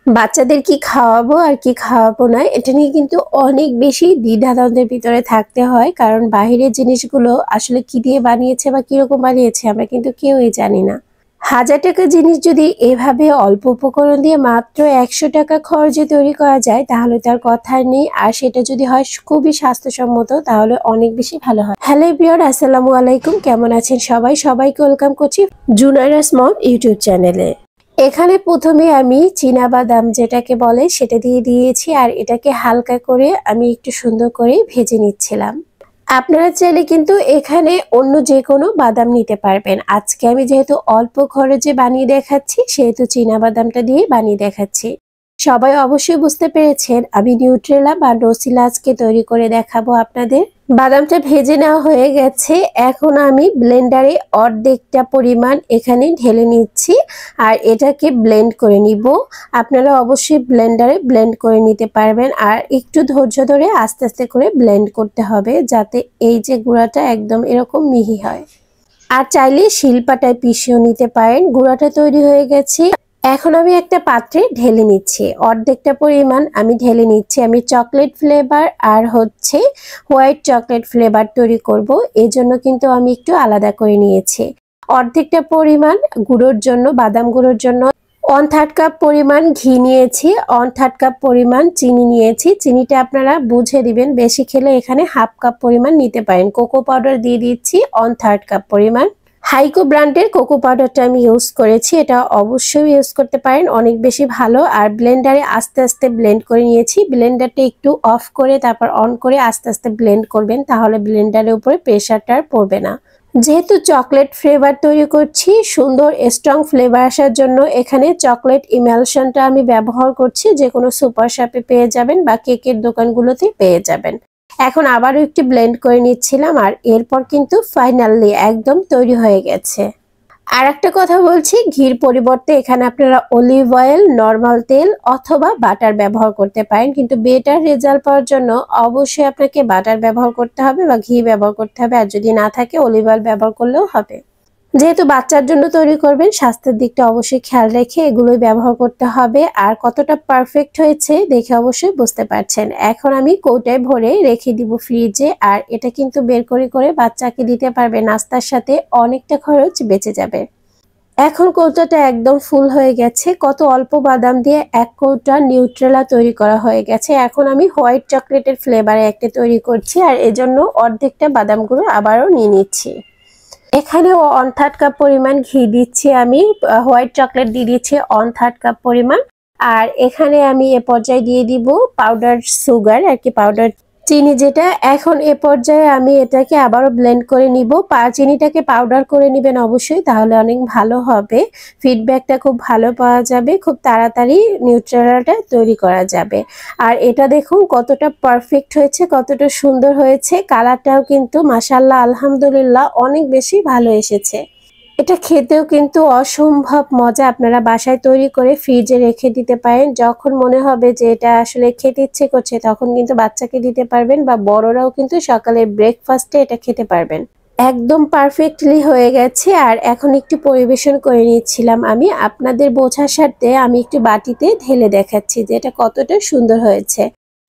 বাচ্চাদের কি খাওয়াবো আর কি খাওয়াবো না এটা নিয়ে কিন্তু অনেক বেশি দ্বিধাদ্বন্দ্বের ভিতরে থাকতে হয়, কারণ বাহিরের জিনিসগুলো আসলে কি দিয়ে বানিয়েছে বা কিরকম বানিয়েছে আমরা কিন্তু কেউই জানি না। 1000 টাকার জিনিস যদি এভাবে অল্প উপকরণ দিয়ে মাত্র 100 টাকা খরচে তৈরি করা যায় তাহলে তার কথার নেই। আর সেটা যদি হয় খুবই স্বাস্থ্যসম্মত তাহলে অনেক বেশি ভালো হয়। হ্যালো এভরিওয়ান, আসসালামু আলাইকুম, কেমন আছেন সবাইকে ওয়েলকাম করছি জুনাইরাস মম ইউটিউব চ্যানেলে। এখানে প্রথমে আমি চীনা বাদাম যেটাকে বলে সেটা দিয়ে দিয়েছি, আর এটাকে হালকা করে আমি একটু সুন্দর করে ভেজে নিচ্ছিলাম। আপনারা চাইলে কিন্তু এখানে অন্য যে কোনো বাদাম নিতে পারবেন। আজকে আমি যেহেতু অল্প খরচে বানিয়ে দেখাচ্ছি সেহেতু চীনা বাদামটা দিয়ে বানিয়ে দেখাচ্ছি। সবাই অবশ্যই বুঝতে পেরেছেন আমি নিউট্রেলা বা নসিলা আজকে তৈরি করে দেখাবো আপনাদের। বাদামটা ভেজে নেওয়া হয়ে গেছে, এখন আমি ব্লেন্ডারে অর্ধেকটা পরিমাণ এখানে ঢেলে নিচ্ছি আর এটাকে ব্লেন্ড করে নিব। আপনারা অবশ্যই ব্লেন্ডারে ব্লেন্ড করে নিতে পারবেন, আর একটু ধৈর্য ধরে আস্তে আস্তে করে ব্লেন্ড করতে হবে যাতে এই যে গুঁড়াটা একদম এরকম মিহি হয়। আর চাইলে শিলপাটায় পিষেও নিতে পারেন। গুঁড়াটা তৈরি হয়ে গেছে, এখন আমি একটা পাত্রে ঢেলে নিচ্ছি। অর্ধেকটা পরিমাণ আমি ঢেলে নিচ্ছি। আমি চকলেট ফ্লেভার আর হোয়াইট চকলেট ফ্লেভার তৈরি করব, এই জন্য কিন্তু আমি একটু আলাদা করে নিয়েছি। অর্ধেকটা পরিমাণ গুঁড়োর জন্য, বাদাম গুঁড়োর জন্য 1/3 কাপ পরিমাণ ঘি নিয়েছি, 1/3 কাপ পরিমাণ চিনি নিয়েছি। চিনিটা আপনারা বুঝে দিবেন, বেশি খেলে এখানে 1/2 কাপ পরিমাণ নিতে পারেন। কোকো পাউডার দিয়ে দিচ্ছি 1/3 কাপ পরিমাণ। হাইকো ব্র্যান্ডের কোকো পাউডারটা আমি ইউজ করেছি, এটা অবশ্যই ইউজ করতে পারেন, অনেক বেশি ভালো। আর ব্লেন্ডারে আস্তে আস্তে ব্লেন্ড করে নিয়েছি। ব্লেন্ডারটা একটু অফ করে তারপর অন করে আস্তে আস্তে ব্লেন্ড করবেন, তাহলে ব্লেন্ডারের উপরে প্রেশারটা আর পড়বে না। যেহেতু চকলেট ফ্লেভার তৈরি করছি, সুন্দর স্ট্রং ফ্লেভার আসার জন্য এখানে চকলেট ইমালশনটা আমি ব্যবহার করছি। যে কোনো সুপার শপে পেয়ে যাবেন বা কেকের দোকানগুলোতে পেয়ে যাবেন। এখন আবারও একটু ব্লেন্ড করে নিচ্ছিলাম, আর এরপর কিন্তু ফাইনালি একদম তৈরি হয়ে গেছে। আর একটা কথা বলছি, ঘির পরিবর্তে এখানে আপনারা অলিভ অয়েল, নর্মাল তেল অথবা বাটার ব্যবহার করতে পারেন, কিন্তু বেটার রেজাল্ট পাওয়ার জন্য অবশ্যই আপনাকে বাটার ব্যবহার করতে হবে বা ঘি ব্যবহার করতে হবে। আর যদি না থাকে অলিভ অয়েল ব্যবহার করলেও হবে। যেহেতু বাচ্চার জন্য তৈরি করবেন, স্বাস্থ্যের দিকটা অবশ্যই খেয়াল রেখে এগুলোই ব্যবহার করতে হবে। আর কতটা পারফেক্ট হয়েছে দেখে অবশ্যই বুঝতে পারছেন। এখন আমি কৌটায় ভরে রেখে দিব ফ্রিজে, আর এটা কিন্তু বের করে করে বাচ্চাকে দিতে পারবে, নাস্তার সাথে অনেকটা খরচ বেঁচে যাবে। এখন কৌটাটা একদম ফুল হয়ে গেছে, কত অল্প বাদাম দিয়ে 1 কৌটা নিউট্রেলা তৈরি করা হয়ে গেছে। এখন আমি হোয়াইট চকলেটের ফ্লেভারে একটা তৈরি করছি, আর এজন্য অর্ধেকটা বাদাম গুঁড়ো আবারও নিয়ে নিচ্ছি। এখানে 1/3 কাপ পরিমাণ ঘি দিচ্ছি আমি, হোয়াইট চকলেট দিয়ে দিচ্ছি 1/3 কাপ পরিমাণ। আর এখানে আমি এ পর্যায়ে দিয়ে দিব পাউডার সুগার আর কি, পাউডার চিনি যেটা। এখন এ পর্যায়ে আমি এটাকে আবারও ব্লেন্ড করে নিব। চিনিটাকে পাউডার করে নেবেন অবশ্যই, তাহলে অনেক ভালো হবে। ফিডব্যাকটা খুব ভালো পাওয়া যাবে, খুব তাড়াতাড়ি নিউট্রেলাটা তৈরি করা যাবে। আর এটা দেখুন কতটা পারফেক্ট হয়েছে, কতটা সুন্দর হয়েছে। কালারটাও কিন্তু মাশাআল্লাহ আলহামদুলিল্লাহ অনেক বেশি ভালো এসেছে। এটা খেতেও কিন্তু অসম্ভব মজা। আপনারা বাসায় তৈরি করে ফ্রিজে রেখে দিতে পারেন, যখন মনে হবে যে এটা আসলে খেতে ইচ্ছে করছে তখন কিন্তু বাচ্চাকে দিতে পারবেন, বা বড়রাও কিন্তু সকালের ব্রেকফাস্টে এটা খেতে পারবেন। একদম পারফেক্টলি হয়ে গেছে। আর এখন একটু পরিবেশন করে নিচ্ছিলাম আমি, আপনাদের বোঝার স্বার্থে আমি একটু বাটিতে ঢেলে দেখাচ্ছি যে এটা কতটা সুন্দর হয়েছে।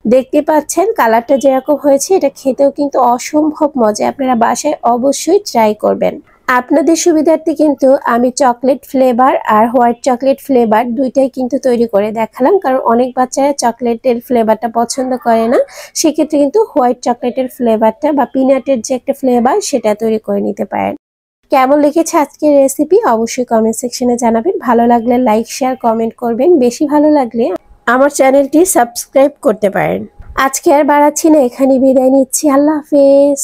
দেখতে পাচ্ছেন কালারটা যেরকম হয়েছে, এটা খেতেও কিন্তু অসম্ভব মজা। আপনারা বাসায় অবশ্যই ট্রাই করবেন। আপনাদের সুবিধার্থে কিন্তু আমি চকলেট ফ্লেভার আর হোয়াইট চকলেট ফ্লেভার দুইটাই কিন্তু তৈরি করে দেখালাম, কারণ অনেক বাচ্চারা চকলেটের ফ্লেভারটা পছন্দ করে না। সেক্ষেত্রে কিন্তু হোয়াইট চকলেটের ফ্লেভারটা বা পিনাটের যে একটা ফ্লেভার সেটা তৈরি করে নিতে পারেন। কেমন লেগেছে আজকের রেসিপি অবশ্যই কমেন্ট সেকশনে জানাবেন। ভালো লাগলে লাইক, শেয়ার, কমেন্ট করবেন। বেশি ভালো লাগলে আমার চ্যানেলটি সাবস্ক্রাইব করতে পারেন। আজকে আর বাড়াচ্ছি না, এখানে বিদায় নিচ্ছি। আল্লাহ হাফেজ।